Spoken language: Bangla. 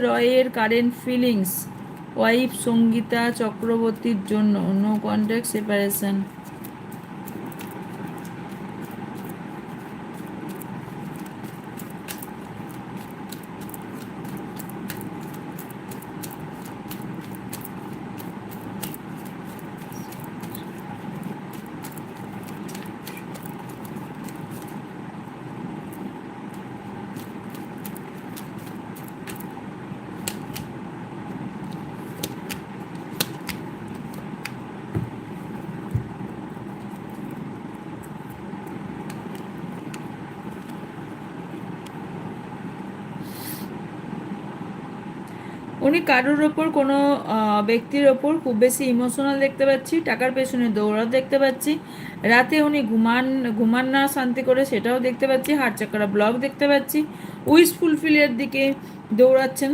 রয়ের কারেন্ট ফিলিংস ওয়াইফ সঙ্গীতা চক্রবর্তীর জন্য, নো কন্ট্যাক্ট সেপারেশন। উনি কারোর ওপর, কোনো ব্যক্তির ওপর খুব বেশি ইমোশনাল দেখতে পাচ্ছি, টাকার পেছনে দৌড়াতে দেখতে পাচ্ছি। রাতে উনি ঘুমান না শান্তি করে, সেটাও দেখতে পাচ্ছি। হার্ট চাকরা ব্লক দেখতে পাচ্ছি। উইশ ফুলফিলের দিকে দৌড়াচ্ছেন।